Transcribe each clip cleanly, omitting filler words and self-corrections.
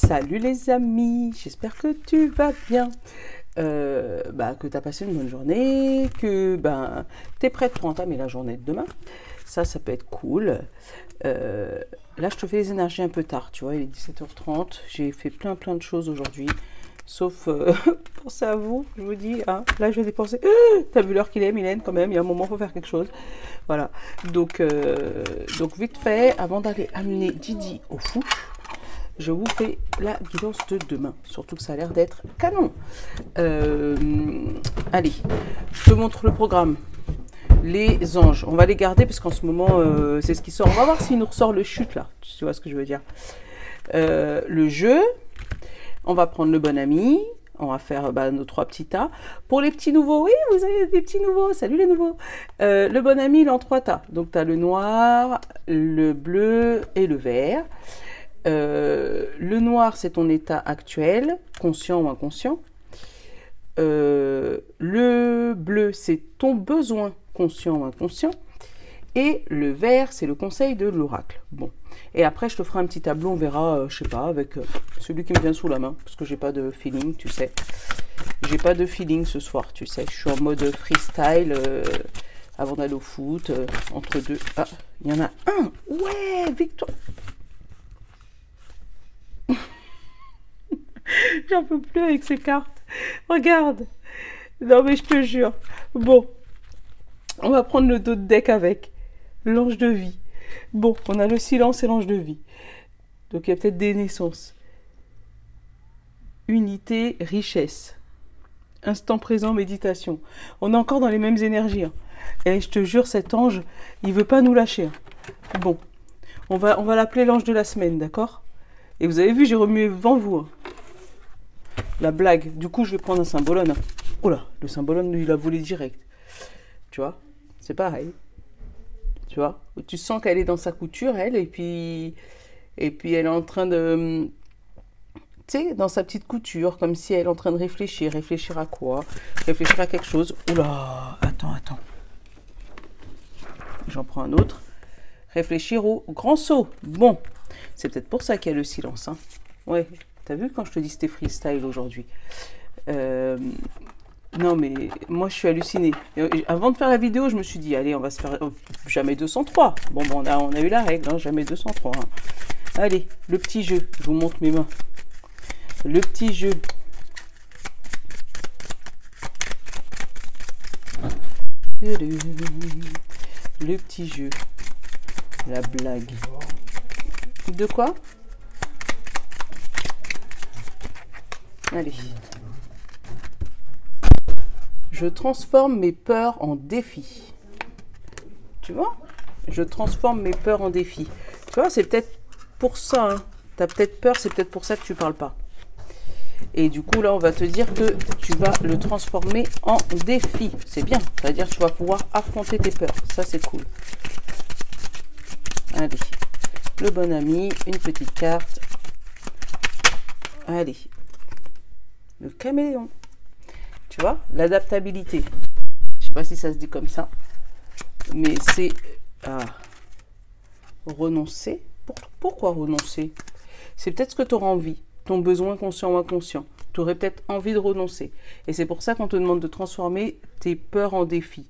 Salut les amis, j'espère que tu vas bien, que tu as passé une bonne journée, que tu es prête pour entamer la journée de demain. Ça peut être cool. Là, je te fais les énergies un peu tard, tu vois, il est 17h30. J'ai fait plein de choses aujourd'hui, sauf penser à vous, je vous dis. Hein, là, je vais dépenser. T'as vu l'heure qu'il est, Mylène, quand même, il y a un moment, il faut faire quelque chose. Voilà, donc vite fait, avant d'aller amener Didi au foot, je vous fais la guidance de demain. Surtout que ça a l'air d'être canon. Allez, je te montre le programme. Les anges, on va les garder parce qu'en ce moment, c'est ce qui sort. On va voir s'il nous ressort le chute là. Tu vois ce que je veux dire. Le jeu, on va prendre le bon ami. On va faire nos 3 petits tas. Pour les petits nouveaux, oui, vous avez des petits nouveaux. Salut les nouveaux. Le bon ami, il est en 3 tas. Donc, tu as le noir, le bleu et le vert. Le noir, c'est ton état actuel, conscient ou inconscient. Le bleu, c'est ton besoin, conscient ou inconscient. Et le vert, c'est le conseil de l'oracle. Bon. Et après, je te ferai un petit tableau, on verra, je sais pas, avec celui qui me vient sous la main, parce que j'ai pas de feeling, tu sais. J'ai pas de feeling ce soir, tu sais. Je suis en mode freestyle, avant d'aller au foot, entre deux. Ah, il y en a un. Ouais, victoire. J'en peux plus avec ces cartes. Regarde. Non mais je te jure. Bon. On va prendre le dos de deck avec. L'ange de vie. Bon, on a le silence et l'ange de vie. Donc il y a peut-être des naissances. Unité, richesse. Instant présent, méditation. On est encore dans les mêmes énergies. Hein. Et je te jure, cet ange, il veut pas nous lâcher. Hein. Bon. On va l'appeler l'ange de la semaine, d'accord? Et vous avez vu, j'ai remué devant vous. Hein. La blague. Du coup, je vais prendre un symbolone. Oh là, le symbolone, il a volé direct. Tu vois, c'est pareil. Tu vois, tu sens qu'elle est dans sa couture, elle, et puis elle est en train de... Tu sais, dans sa petite couture, comme si elle est en train de réfléchir. Réfléchir à quoi? Réfléchir à quelque chose. Oula, attends. J'en prends un autre. Réfléchir au grand saut. Bon, c'est peut-être pour ça qu'il y a le silence. Hein. Ouais. T'as vu quand je te dis c'était freestyle aujourd'hui? Non mais moi je suis hallucinée. Avant de faire la vidéo, je me suis dit allez, on va se faire jamais 203. Bon, on a eu la règle, hein, jamais 203. Hein. Allez, le petit jeu. Je vous montre mes mains. Le petit jeu. Le petit jeu. La blague. De quoi? Allez. Je transforme mes peurs en défis. Tu vois? Je transforme mes peurs en défis. Tu vois, c'est peut-être pour ça. Hein. Tu as peut-être peur, c'est peut-être pour ça que tu parles pas. Et du coup, là, on va te dire que tu vas le transformer en défi. C'est bien. C'est-à-dire que tu vas pouvoir affronter tes peurs. Ça, c'est cool. Allez. Le bon ami, une petite carte. Allez. Le caméléon. Tu vois, l'adaptabilité. Je sais pas si ça se dit comme ça. Mais c'est renoncer. Pourquoi renoncer? C'est peut-être ce que tu auras envie. Ton besoin conscient ou inconscient. Tu aurais peut-être envie de renoncer. Et c'est pour ça qu'on te demande de transformer tes peurs en défis.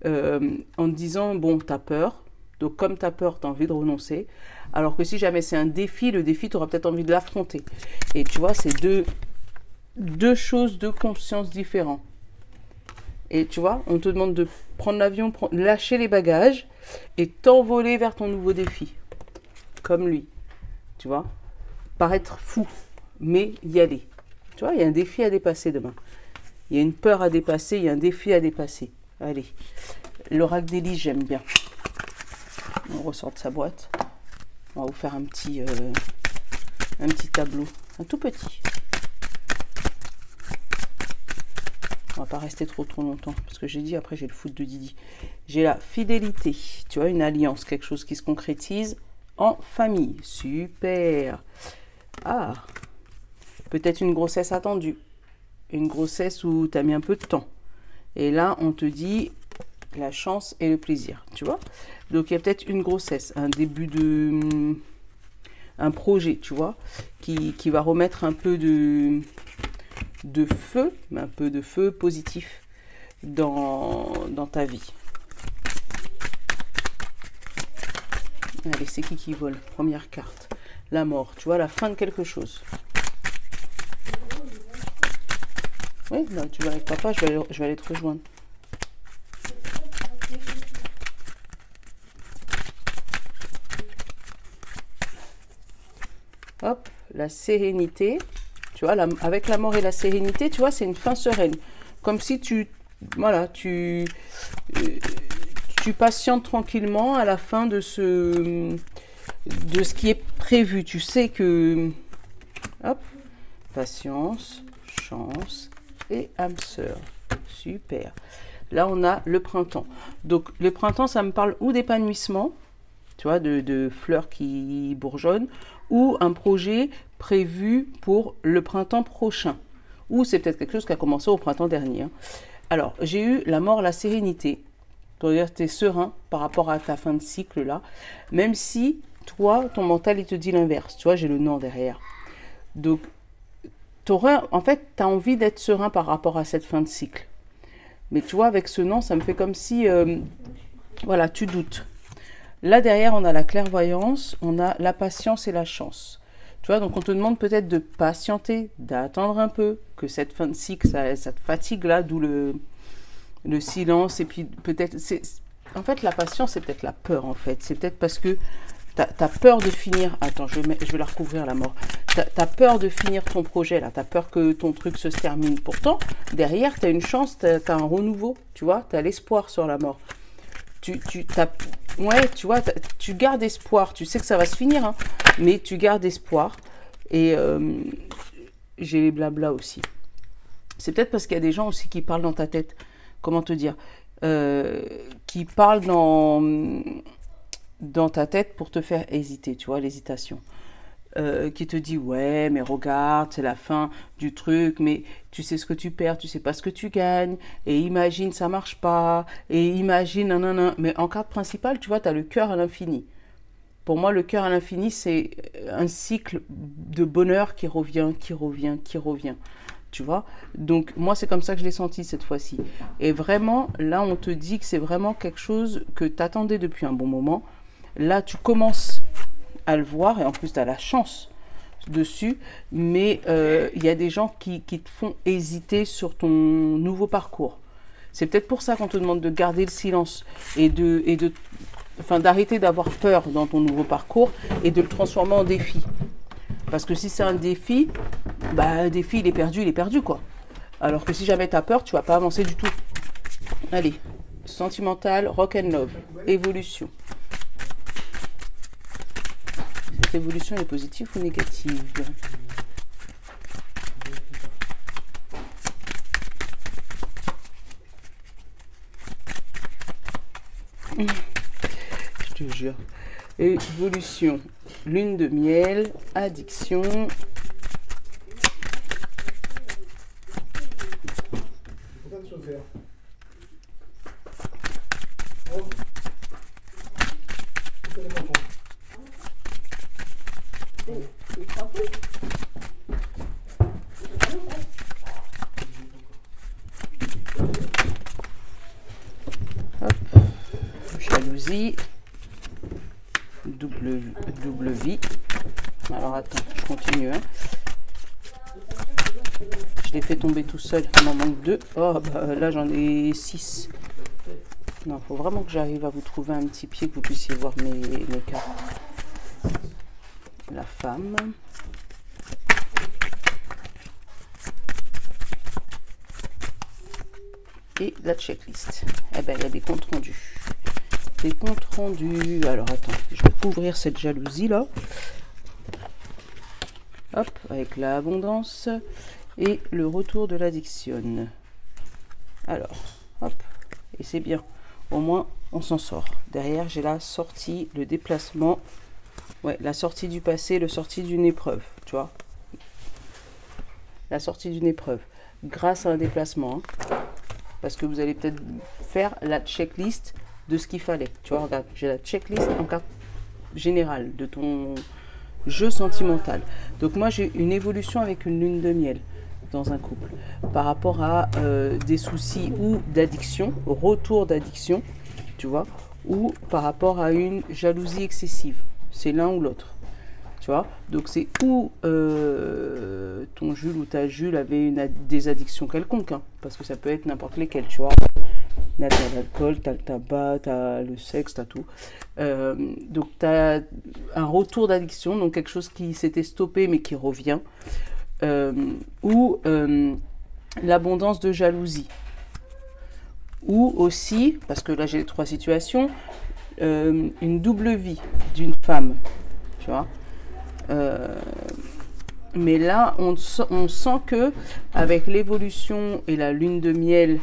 En te disant, bon, tu as peur. Donc comme tu as peur, tu as envie de renoncer. Alors que si jamais c'est un défi, le défi, tu auras peut-être envie de l'affronter. Et tu vois, c'est deux choses de conscience différentes. Et tu vois, on te demande de prendre l'avion, lâcher les bagages et t'envoler vers ton nouveau défi. Comme lui. Tu vois, paraître fou, mais y aller. Tu vois, il y a un défi à dépasser demain. Il y a une peur à dépasser, il y a un défi à dépasser. Allez, l'oracle d'Élise, j'aime bien. On ressort de sa boîte. On va vous faire un petit tableau, un tout petit. On va pas rester trop longtemps, parce que j'ai dit, après j'ai le foot de Didi. J'ai la fidélité, tu vois, une alliance, quelque chose qui se concrétise en famille. Super. Ah, peut-être une grossesse attendue. Une grossesse où tu as mis un peu de temps. Et là, on te dit la chance et le plaisir, tu vois. Donc, il y a peut-être une grossesse, un début un projet, tu vois, qui va remettre un peu de feu, mais un peu de feu positif dans ta vie. Allez, c'est qui vole? Première carte. La mort, tu vois, la fin de quelque chose. Oui, là, tu vas avec papa, je vais aller te rejoindre. Hop, la sérénité. Tu vois, avec la mort et la sérénité, tu vois, c'est une fin sereine. Comme si voilà, tu patientes tranquillement à la fin de ce qui est prévu. Tu sais que, hop, patience, chance et âme sœur. Super. Là, on a le printemps. Donc, le printemps, ça me parle ou d'épanouissement, tu vois, de fleurs qui bourgeonnent, ou un projet prévu pour le printemps prochain. Ou c'est peut-être quelque chose qui a commencé au printemps dernier. Hein. Alors, j'ai eu la mort, la sérénité. C'est-à-dire que tu es serein par rapport à ta fin de cycle là. Même si, toi, ton mental, il te dit l'inverse. Tu vois, j'ai le non derrière. Donc, en fait, tu as envie d'être serein par rapport à cette fin de cycle. Mais tu vois, avec ce non, ça me fait comme si, voilà, tu doutes. Là, derrière, on a la clairvoyance, on a la patience et la chance. Tu vois, donc on te demande peut-être de patienter, d'attendre un peu, que cette fin de cycle, ça te fatigue là, d'où le silence. Et puis peut-être, en fait, la patience, c'est peut-être la peur, en fait. C'est peut-être parce que tu as peur de finir. Attends, je vais la recouvrir, la mort. Tu as peur de finir ton projet, là. Tu as peur que ton truc se termine. Pourtant, derrière, tu as une chance, tu as un renouveau, tu vois. Tu as l'espoir sur la mort. Ouais, tu vois, tu gardes espoir. Tu sais que ça va se finir, hein, mais tu gardes espoir. Et j'ai les blabla aussi. C'est peut-être parce qu'il y a des gens aussi qui parlent dans ta tête. Comment te dire, qui parlent dans ta tête pour te faire hésiter, tu vois, l'hésitation. Qui te dit, ouais, mais regarde, c'est la fin du truc, mais tu sais ce que tu perds, tu sais pas ce que tu gagnes, et imagine, ça marche pas, et imagine, nanana. Mais en carte principale, tu vois, tu as le cœur à l'infini. Pour moi, le cœur à l'infini, c'est un cycle de bonheur qui revient, qui revient, qui revient. Tu vois, donc moi c'est comme ça que je l'ai senti cette fois-ci. Et vraiment, là on te dit que c'est vraiment quelque chose que tu attendais depuis un bon moment. Là tu commences à le voir et en plus tu as la chance dessus. Mais il y a des gens qui te font hésiter sur ton nouveau parcours. C'est peut-être pour ça qu'on te demande de garder le silence et d'arrêter d'avoir peur dans ton nouveau parcours et de le transformer en défi. Parce que si c'est un défi, bah, le défi, il est perdu, quoi. Alors que si jamais tu as peur, tu vas pas avancer du tout. Allez, sentimental, rock and love, évolution. Cette évolution est positive ou négative? Je te jure. Évolution, lune de miel, addiction. Jalousie. Double vie. Alors attends, je continue. Hein. Je l'ai fait tomber tout seul, il m'en manque 2. Oh, bah, là j'en ai 6. Non, il faut vraiment que j'arrive à vous trouver un petit pied, que vous puissiez voir mes cartes. La femme. Et la checklist. Eh ben, il y a des comptes rendus. Des comptes rendus. Alors attends, je vais couvrir cette jalousie là. Hop, avec l'abondance et le retour de l'addiction. Alors, hop, et c'est bien. Au moins, on s'en sort. Derrière, j'ai la sortie, le déplacement. Ouais, la sortie du passé, le sortie d'une épreuve, tu vois. La sortie d'une épreuve grâce à un déplacement. Hein. Parce que vous allez peut-être faire la checklist de ce qu'il fallait. Tu vois, regarde, j'ai la checklist en carte générale de jeu sentimental. Donc moi j'ai une évolution avec une lune de miel dans un couple par rapport à des soucis ou d'addiction, retour d'addiction, tu vois, ou par rapport à une jalousie excessive. C'est l'un ou l'autre. Tu vois, donc c'est où ton Jules ou ta Jules avait des addictions quelconques, hein, parce que ça peut être n'importe lesquelles, tu vois. Là, t'as l'alcool, t'as le tabac, t'as le sexe, t'as tout. Donc t'as un retour d'addiction, donc quelque chose qui s'était stoppé mais qui revient. Ou l'abondance de jalousie. Ou aussi, parce que là j'ai les trois situations, une double vie d'une femme, tu vois. Mais là, on sent que avec l'évolution et la lune de miel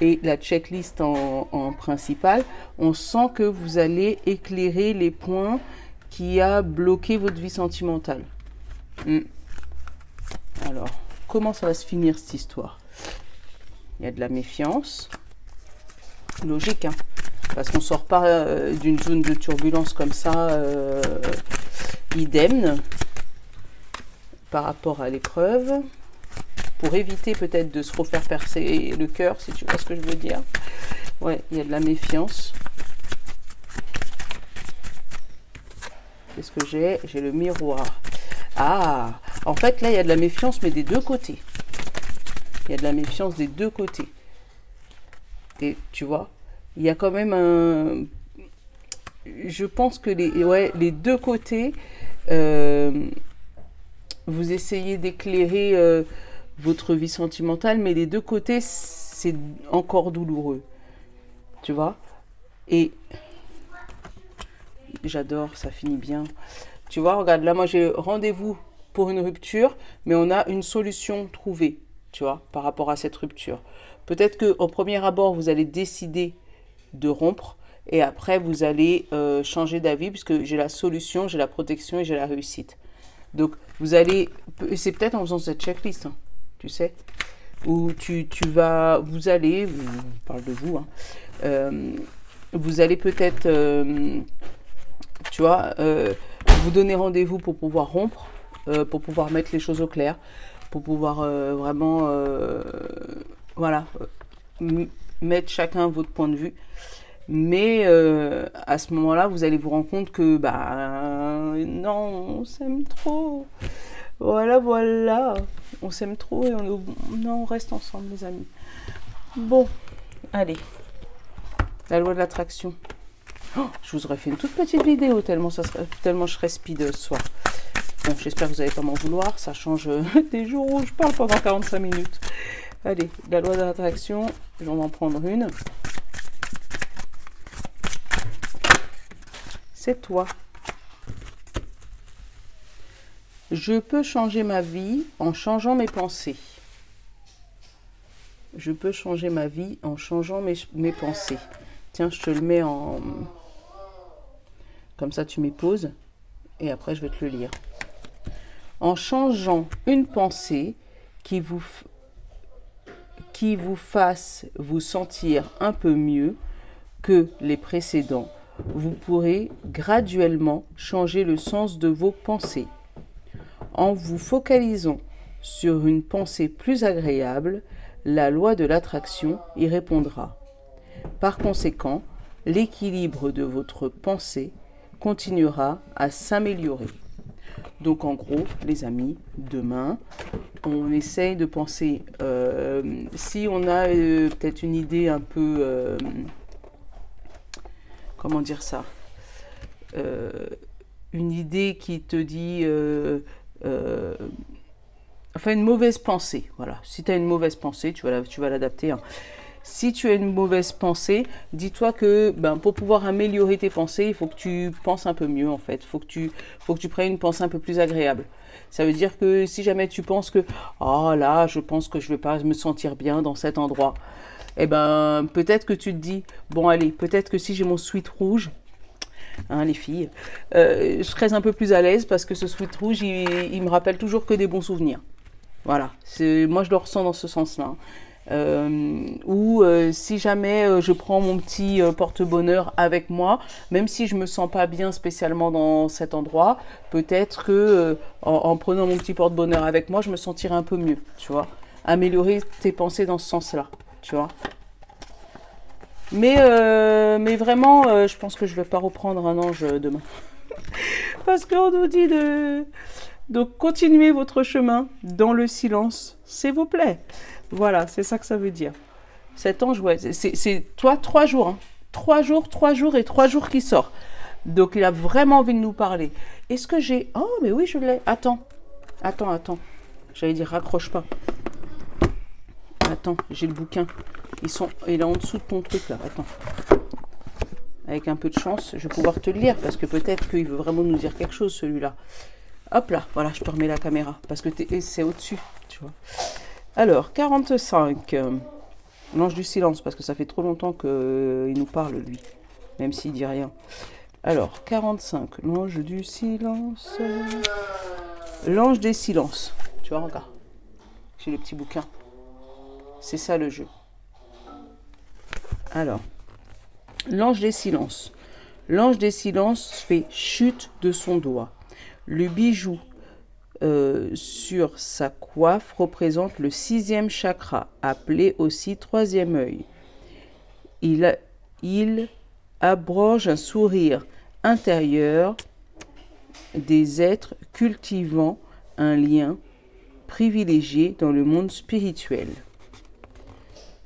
et la checklist en principal, on sent que vous allez éclairer les points qui a bloqué votre vie sentimentale. Alors, comment ça va se finir cette histoire? Il y a de la méfiance. Logique, hein, parce qu'on ne sort pas d'une zone de turbulence comme ça, idem, par rapport à l'épreuve, pour éviter peut-être de se refaire percer le cœur, si tu vois ce que je veux dire. Ouais, il y a de la méfiance. Qu'est-ce que j'ai? J'ai le miroir. Ah, en fait, là, il y a de la méfiance, mais des deux côtés. Il y a de la méfiance des deux côtés. Et tu vois, il y a quand même un... Je pense que les deux côtés, vous essayez d'éclairer votre vie sentimentale, mais les deux côtés, c'est encore douloureux. Tu vois? Et j'adore, ça finit bien. Tu vois, regarde, là, moi, j'ai rendez-vous pour une rupture, mais on a une solution trouvée, tu vois, par rapport à cette rupture. Peut-être qu'au premier abord, vous allez décider de rompre et après, vous allez changer d'avis puisque j'ai la solution, j'ai la protection et j'ai la réussite. Donc, vous allez... C'est peut-être en faisant cette checklist, hein, tu sais, où vous allez... On parle de vous, hein, vous allez peut-être, tu vois, vous donner rendez-vous pour pouvoir rompre, pour pouvoir mettre les choses au clair, pour pouvoir vraiment... voilà, mettre chacun votre point de vue. Mais à ce moment-là, vous allez vous rendre compte que, bah, non, on s'aime trop. Voilà, voilà. On s'aime trop et non, on reste ensemble, les amis. Bon, allez. La loi de l'attraction. Oh, je vous aurais fait une toute petite vidéo tellement je serais speed ce soir. Bon, j'espère que vous n'allez pas m'en vouloir. Ça change des jours où je parle pendant 45 minutes. Allez, la loi de l'attraction, je vais en prendre une. C'est toi. Je peux changer ma vie en changeant mes pensées. Je peux changer ma vie en changeant mes pensées. Tiens, je te le mets en... Comme ça, tu m'époses. Et après, je vais te le lire. En changeant une pensée qui vous fasse vous sentir un peu mieux que les précédents, vous pourrez graduellement changer le sens de vos pensées. En vous focalisant sur une pensée plus agréable, la loi de l'attraction y répondra. Par conséquent, l'équilibre de votre pensée continuera à s'améliorer. Donc en gros, les amis, demain, on essaye de penser, si on a peut-être une idée un peu... comment dire ça, une idée qui te dit, enfin une mauvaise pensée, voilà, si tu as une mauvaise pensée, tu vas l'adapter, hein. Si tu as une mauvaise pensée, dis-toi que pour pouvoir améliorer tes pensées, il faut que tu penses un peu mieux en fait, faut que tu prennes une pensée un peu plus agréable. Ça veut dire que si jamais tu penses que, oh là, je pense que je ne vais pas me sentir bien dans cet endroit, eh ben, peut-être que tu te dis, bon allez, peut-être que si j'ai mon sweat rouge, hein, les filles, je serais un peu plus à l'aise parce que ce sweat rouge, il me rappelle toujours que des bons souvenirs. Voilà, moi je le ressens dans ce sens-là. Ou si jamais je prends mon petit porte-bonheur avec moi, même si je me sens pas bien spécialement dans cet endroit, peut-être que en prenant mon petit porte-bonheur avec moi, je me sentirai un peu mieux, tu vois. Améliorer tes pensées dans ce sens-là, tu vois. Mais vraiment, je pense que je vais pas reprendre un ange demain. Parce qu'on nous dit de... Donc, continuez votre chemin dans le silence, s'il vous plaît. Voilà, c'est ça que ça veut dire. Cet ange, ouais, c'est toi 3 jours. Hein. 3 jours et 3 jours qui sort. Donc, il a vraiment envie de nous parler. Est-ce que j'ai... Oh, mais oui, je l'ai. Attends. J'allais dire, raccroche pas. Attends, j'ai le bouquin. Il est en dessous de ton truc, là. Attends. Avec un peu de chance, je vais pouvoir te le lire. Parce que peut-être qu'il veut vraiment nous dire quelque chose, celui-là. Hop là, voilà, je te remets la caméra. Parce que c'est au-dessus, tu vois. Alors, 45. L'ange du silence, parce que ça fait trop longtemps qu'il nous parle, lui. Même s'il dit rien. Alors, 45. L'ange du silence. L'ange des silences. Tu vois, regarde. J'ai le petit bouquin. C'est ça le jeu. Alors, l'ange des silences. L'ange des silences fait chute de son doigt. Le bijou sur sa coiffe représente le 6e chakra, appelé aussi 3e œil. Il abroge un sourire intérieur des êtres cultivant un lien privilégié dans le monde spirituel.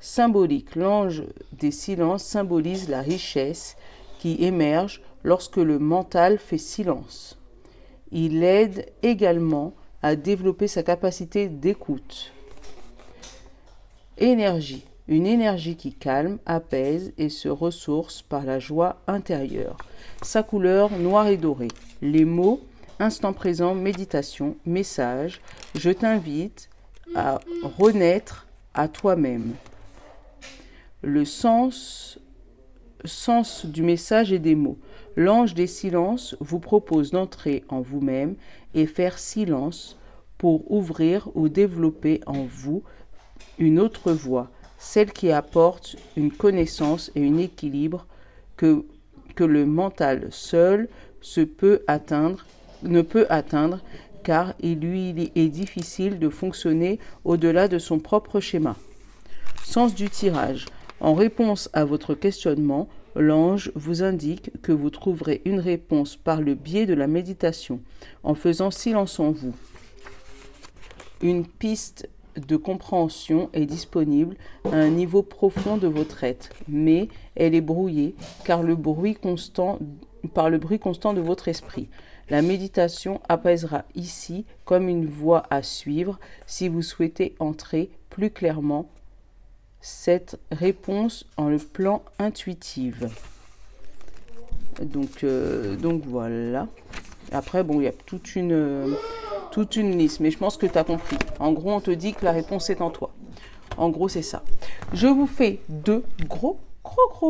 Symbolique, l'ange des silences symbolise la richesse qui émerge lorsque le mental fait silence. Il aide également à développer sa capacité d'écoute. Énergie, une énergie qui calme, apaise et se ressource par la joie intérieure. Sa couleur noir et doré. Les mots, instant présent, méditation, message, je t'invite à renaître à toi-même. Le sens du message et des mots. L'ange des silences vous propose d'entrer en vous-même et faire silence pour ouvrir ou développer en vous une autre voie, celle qui apporte une connaissance et un équilibre que le mental seul ne peut atteindre car il lui est difficile de fonctionner au-delà de son propre schéma. Sens du tirage. En réponse à votre questionnement, l'ange vous indique que vous trouverez une réponse par le biais de la méditation, en faisant silence en vous. Une piste de compréhension est disponible à un niveau profond de votre être, mais elle est brouillée par le bruit constant de votre esprit. La méditation apaisera ici comme une voie à suivre si vous souhaitez entrer plus clairement cette réponse en le plan intuitif. Donc voilà. Après, bon, il y a toute une liste, mais je pense que tu as compris. En gros, on te dit que la réponse est en toi. En gros, c'est ça. Je vous fais de gros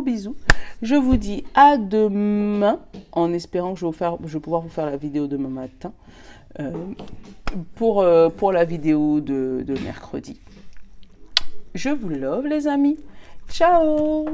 bisous. Je vous dis à demain, en espérant que je vais pouvoir vous faire la vidéo demain matin pour la vidéo de mercredi. Je vous love les amis. Ciao!